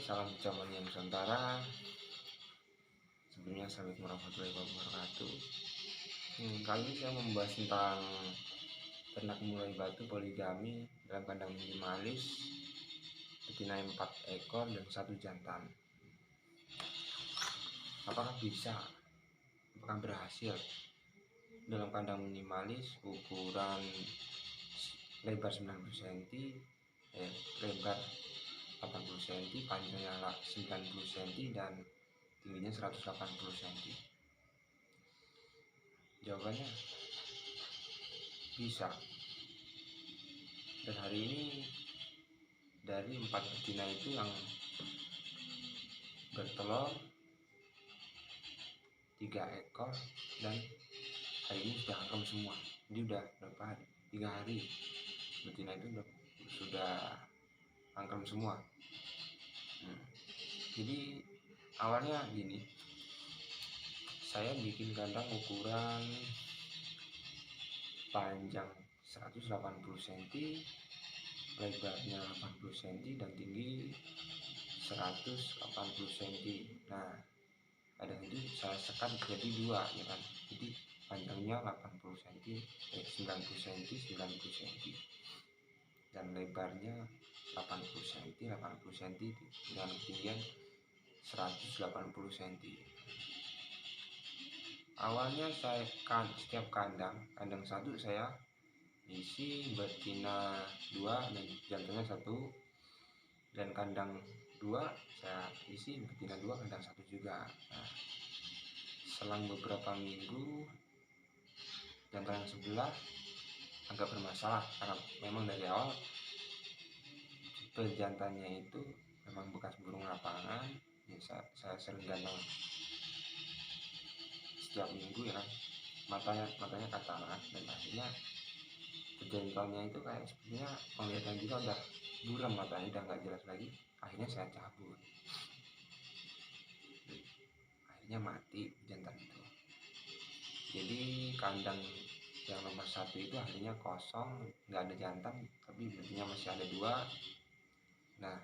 salam zaman Nusantara. Sebelumnya assalamualaikum warahmatullahi wabarakatuh. Kali ini saya membahas tentang ternak mulai batu poligami dalam kandang minimalis, betina 4 ekor dan 1 jantan. Apakah bisa? Apakah berhasil? Dalam kandang minimalis ukuran lebar 90 cm, lebar 80 cm, panjangnya 90 cm dan tingginya 180 cm. Jawabannya bisa. Dan hari ini dari 4 betina itu yang bertelur 3 ekor dan hari ini sudah angkem semua. Jadi udah berapa hari? 3 hari betina itu sudah angkem semua. Jadi awalnya gini, saya bikin kandang ukuran panjang 180 cm, lebarnya 80 cm dan tinggi 180 cm. Nah, ada itu saya sekat jadi 2 ya kan. Jadi panjangnya 80 cm, 90 cm, 90 cm. Dan lebarnya 80 cm, 80 cm dengan ketinggian 180 cm. Awalnya saya setiap kandang 1 saya isi betina 2 dan jantannya 1, dan kandang 2 saya isi betina 2 kandang 1 juga. Nah, selang beberapa minggu jantan yang sebelah agak bermasalah karena memang dari awal jantannya itu memang bekas burung lapangan. Ya, saya sering ganteng setiap minggu ya kan, matanya katarak dan akhirnya jantungnya itu kayak sepertinya penglihatan juga udah buram, matanya udah nggak jelas lagi. Akhirnya saya cabut, akhirnya mati jantan itu. Jadi kandang yang nomor 1 itu akhirnya kosong, nggak ada jantan, tapi betina masih ada 2. Nah,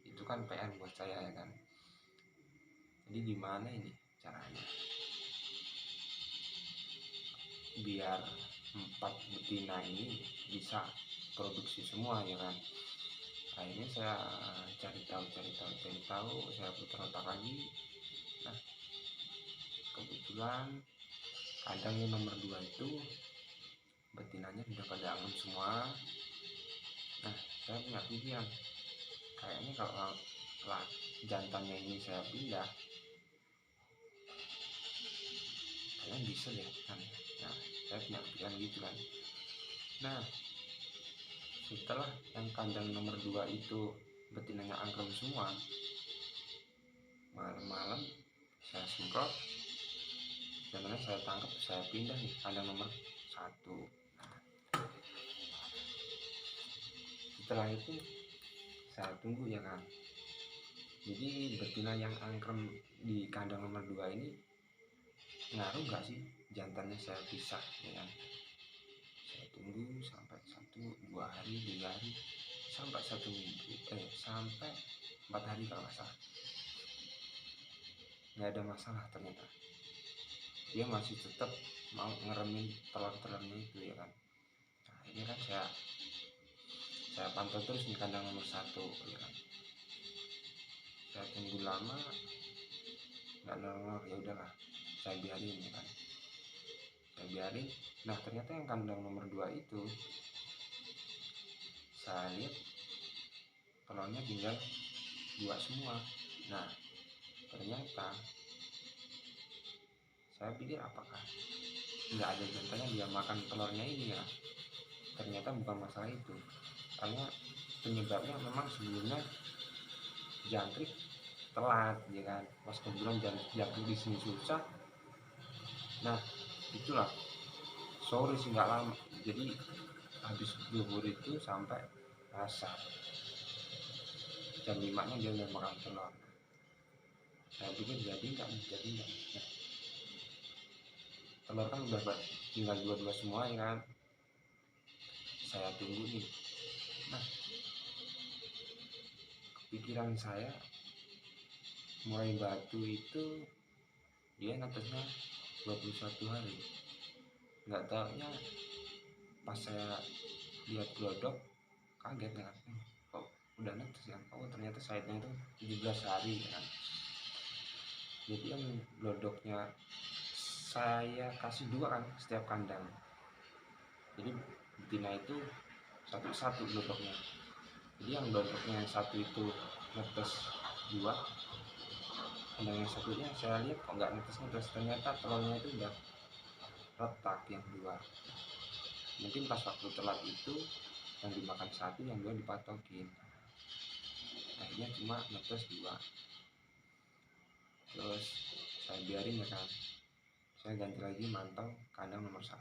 itu kan PR buat saya ya kan. Jadi gimana ini caranya biar 4 betina ini bisa produksi semua ya kan. Akhirnya saya cari tahu, saya putar otak lagi. Nah, kebetulan kandang yang nomor 2 itu betinanya sudah pada anggun semua. Nah, saya punya pikiran, kayaknya kalau jantannya ini saya pindah, kayaknya bisa deh kan. Nah, saya punya pikiran gitu kan. Nah, setelah yang kandang nomor 2 itu betinanya angkrem semua, malam-malam saya semprot, jantannya saya tangkap, saya pindah nih kandang nomor 1. Setelah itu saya tunggu ya kan. Jadi betina yang angkrem di kandang nomor 2 ini ngaruh nggak sih jantannya saya pisah ya kan. Saya tunggu sampai 1-2 hari, 3 hari, sampai 1 minggu, sampai 4 hari kalau nggak salah. Nggak ada masalah, ternyata dia masih tetap mau ngeremin telur-telurnya itu ya kan. Nah, ini kan saya pantau terus di kandang nomor 1 ya kan. Saya tunggu lama nggak nongol, ya udahlah saya biarin ya kan, saya biarin. Nah, ternyata yang kandang nomor 2 itu saya lihat telurnya tinggal 2 semua. Nah, ternyata saya pikir apakah nggak ada jantannya dia makan telurnya ini ya. Ternyata bukan masalah itu, karena penyebabnya memang sebelumnya jangkrik telat ya kan. Pas kebetulan jangkrik di sini susah. Nah, itulah sore sih nggak lama, jadi habis zuhur itu sampai asar jam 5 nya dia udah makan telur. Saya pikir jadi nggak. Nah, telur kan udah tinggal 2 semua ya kan. Saya tunggu nih. Nah, pikiran saya mulai batu itu dia netesnya 21 hari. Nggak taunya pas saya lihat glodok kaget kan, kok udah netes ya, oh ternyata saitnya itu 17 hari kan. Jadi yang glodoknya saya kasih 2 kan setiap kandang, jadi betina itu satu-satu glodoknya. Jadi yang glodoknya yang satu itu netes 2, kandang yang satunya saya lihat kok nggak netes, ternyata telurnya itu udah retak yang 2. Mungkin pas waktu telat itu yang dimakan 1, yang 2 dipatokin, akhirnya cuma netes 2. Terus saya biarin ya kan, saya ganti lagi mantau kandang nomor 1.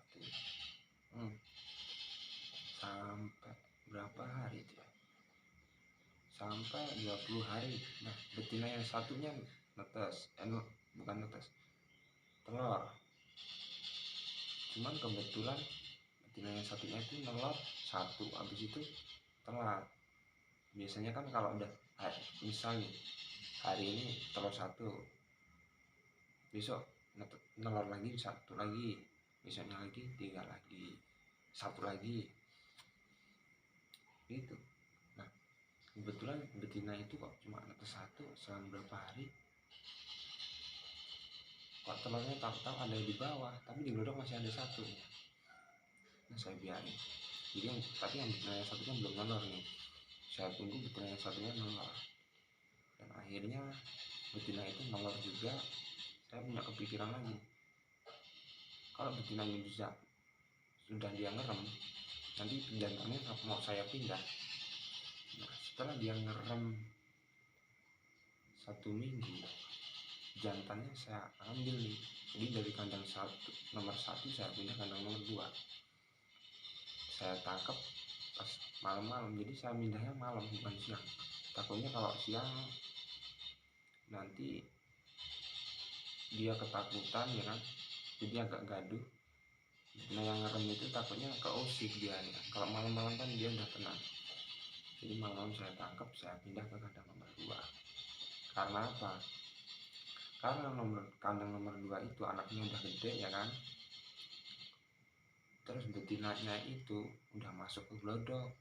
Sampai berapa hari itu ya, sampai 20 hari. Nah betina yang satunya netes, bukan netes, telur. Cuman kebetulan betina yang satunya itu nelor 1, habis itu telat. Biasanya kan kalau udah misalnya hari ini telur 1, besok nelor lagi 1 lagi, besoknya lagi 3 lagi, 1 lagi gitu. Nah kebetulan betina itu kok cuma netes 1 selang berapa hari, kok telurnya tahu-tahu ada di bawah, tapi di glodok masih ada 1. Nah saya biarin. Jadi tapi yang betina yang satunya belum nelor nih, saya tunggu betina yang satunya nelor. Dan akhirnya betina itu nelor juga. Saya punya kepikiran lagi, kalau betina ini bisa sudah dia ngerem, nanti jantannya mau saya pindah. Nah setelah dia ngerem 1 minggu, jantannya saya ambil nih. Jadi dari kandang nomor 1 saya pindah kandang nomor 2. Saya tangkap pas malam-malam, jadi saya pindahnya malam bukan siang. Takutnya kalau siang nanti dia ketakutan ya kan, jadi agak gaduh. Nah yang ngerem itu takutnya keusik dia ya. Kalau malam-malam kan dia udah tenang. Jadi malam saya tangkap, saya pindah ke kandang nomor 2. Karena apa? Karena kandang nomor 2 itu anaknya udah gede ya kan, terus betinanya itu udah masuk ke glodok.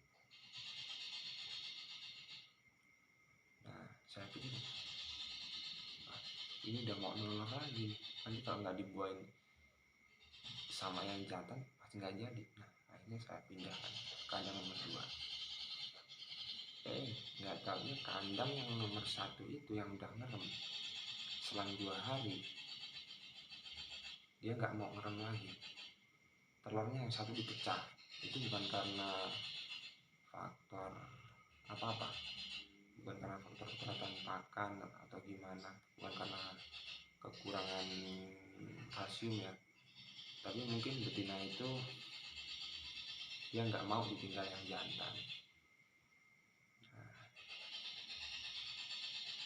Nah saya pikir ini udah mau nelor lagi, nanti kalau nggak dibuahin sama yang jantan pasti nggak jadi. Nah akhirnya saya pindahkan kandang nomor 2. Nggak tahunya kandang yang nomor 1 itu yang udah ngerem, selang 2 hari dia nggak mau ngerem lagi, telurnya yang 1 dipecah. Itu bukan karena faktor apa-apa, bukan karena faktor kekurangan pakan atau gimana, bukan karena kekurangan kalsium ya, tapi mungkin betina itu dia nggak mau ditinggal yang jantan. Nah,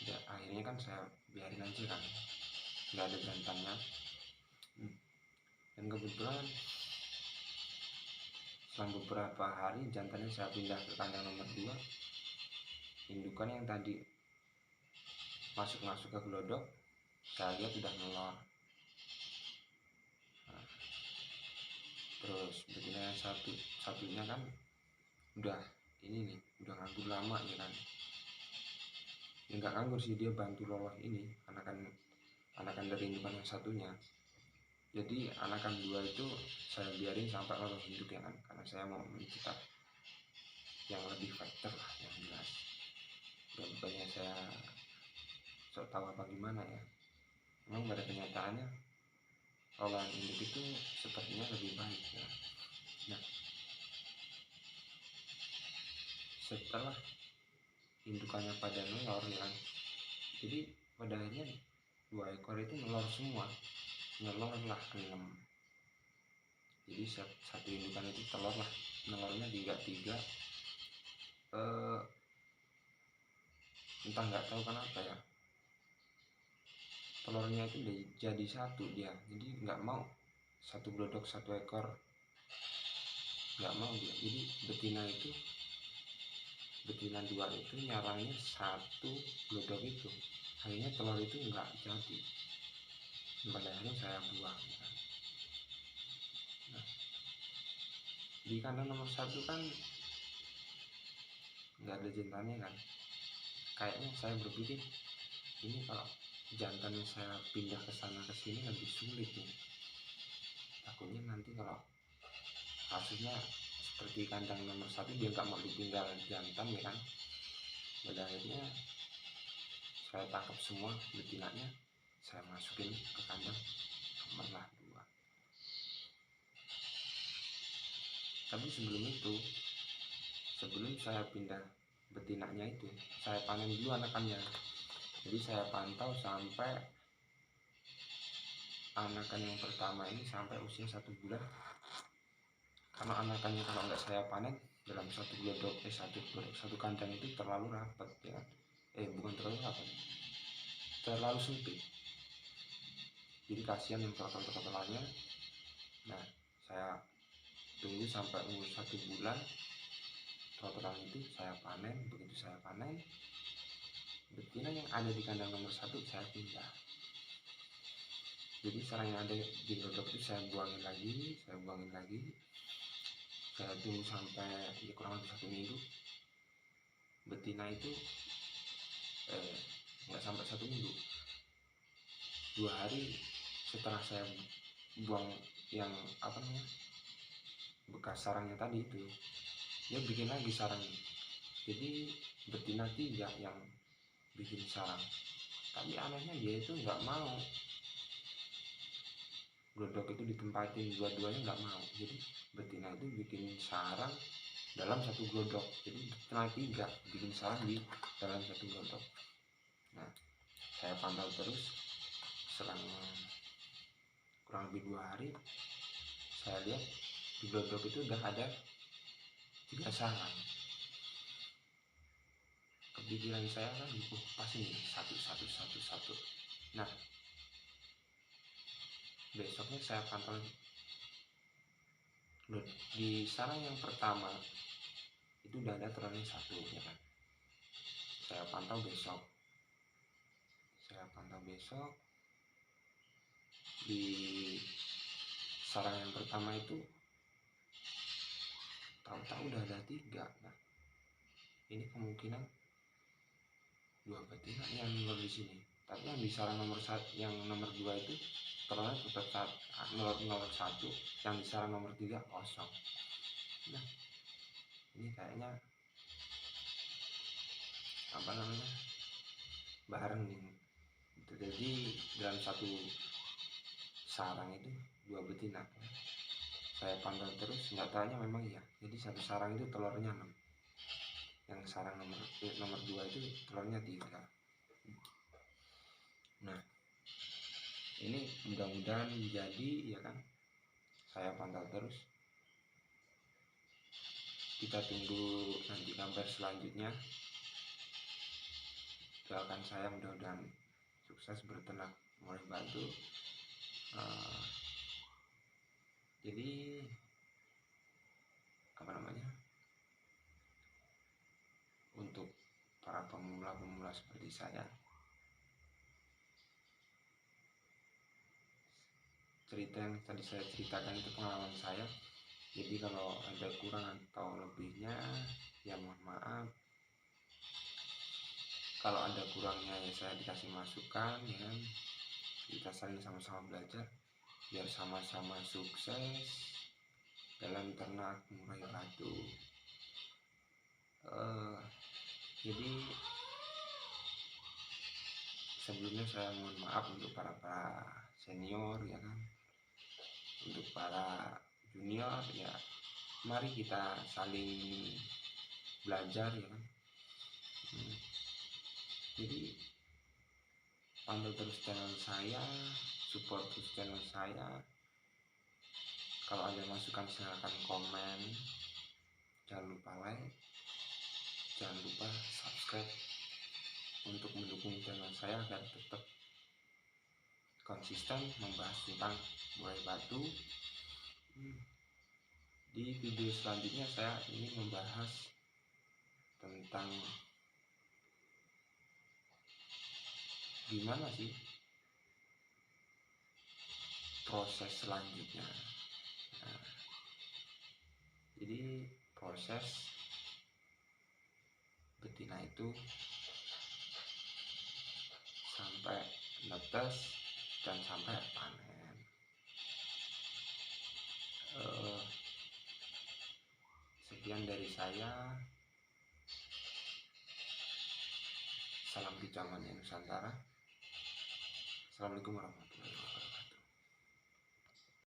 ya, akhirnya kan saya biarin aja kan, nggak ada jantannya. Dan kebetulan selang beberapa hari jantannya saya pindah ke kandang nomor 2. Indukan yang tadi masuk ke glodok saya lihat udah nelor. Nah, terus betina yang satunya kan udah ini nih, udah nganggur lama ya kan. Ya nggak nganggur sih, dia bantu lolos ini anakan dari indukan yang satunya. Jadi anakan 2 itu saya biarin sampai lolos induk ya kan, karena saya mau mencetak yang lebih factor lah yang jelas. Dan bukannya saya sok tahu apa gimana ya, memang pada kenyataannya olahan induk itu sepertinya lebih baik ya. Nah setelah indukannya pada nelor ya kan, jadi pada akhirnya 2 ekor itu nelor semua, nelor lah 6. Jadi satu indukan itu nelornya 3 entah nggak tahu kenapa ya, telurnya itu udah jadi 1 dia, jadi nggak mau 1 glodok 1 ekor, nggak mau dia. Jadi betina itu betina 2 itu nyarangnya 1 glodok itu, akhirnya telur itu enggak jadi, pada akhirnya saya buang kan. Nah, di kandang nomor 1 kan nggak ada jantannya kan, kayaknya saya berpikir ini kalau jantannya saya pindah ke sana ke sini lebih sulit nih, takutnya nanti kalau kasusnya seperti kandang nomor 1 dia nggak mau ditinggal jantan ya kan. Pada akhirnya saya tangkap semua betinanya, saya masukin ke kandang nomor 2. Tapi sebelum itu, sebelum saya pindah betinanya itu, saya panen dulu anakannya. Jadi saya pantau sampai anakan yang pertama ini sampai usia 1 bulan. Karena anakannya kalau nggak saya panen dalam satu kandang itu terlalu rapat ya. Bukan terlalu rapat, terlalu sempit. Jadi kasihan yang total-totalannya. Nah, saya tunggu sampai umur 1 bulan, total itu saya panen. Begitu saya panen, betina yang ada di kandang nomor 1 saya pindah. Jadi sarang yang ada di glodok itu saya buangin lagi, saya tunggu sampai kurang lebih 1 minggu. Betina itu nggak sampai 1 minggu, 2 hari setelah saya buang yang bekas sarangnya tadi itu, dia bikin lagi sarang. Jadi betina 3 yang bikin sarang, tapi anehnya dia itu nggak mau glodok itu ditempatin, dua-duanya nggak mau. Jadi betina itu bikin sarang dalam 1 glodok, jadi betina 3 bikin sarang di dalam 1 glodok. Nah, saya pantau terus, selang kurang lebih 2 hari, saya lihat di glodok itu udah ada 3 sarang. Kepikiran saya kan, pas ini satu. Nah, besoknya saya pantau di sarang yang pertama itu udah ada telurnya 1 ya kan. Saya pantau besok di sarang yang pertama itu tahu-tahu udah ada 3. Nah, ini kemungkinan 2 betina yang telur di sini. Tapi yang di sarang yang nomor 2 itu telurnya tetap 1, yang di sarang nomor 3 kosong. Nah, ini kayaknya bareng nih. Jadi dalam 1 sarang itu 2 betina. Saya pantau terus, nggak tanya memang iya. Jadi 1 sarang itu telurnya 6. Yang sarang nomor 2 itu telurnya 3. Nah, ini mudah-mudahan jadi ya kan. Saya pantau terus. Kita tunggu nanti kabar selanjutnya. Doakan saya mudah-mudahan sukses berternak murai batu. Jadi untuk para pemula seperti saya, cerita yang tadi saya ceritakan itu pengalaman saya. Jadi kalau ada kurang atau lebihnya ya mohon maaf. Kalau ada kurangnya ya saya dikasih masukan ya kan. Kita saling sama-sama belajar biar sama-sama sukses dalam ternak murai batu. Jadi sebelumnya saya mohon maaf untuk para senior ya kan, untuk para junior ya, mari kita saling belajar ya kan. Jadi pantau terus channel saya, support terus channel saya. Kalau ada masukan silahkan komen, jangan lupa like, jangan lupa subscribe untuk mendukung channel saya agar tetap konsisten membahas tentang murai batu. Di video selanjutnya saya ingin membahas tentang gimana sih proses selanjutnya. Nah, jadi proses betina itu sampai netes dan sampai panen. Sekian dari saya. Salam Kecaman Nusantara. Assalamualaikum warahmatullahi wabarakatuh.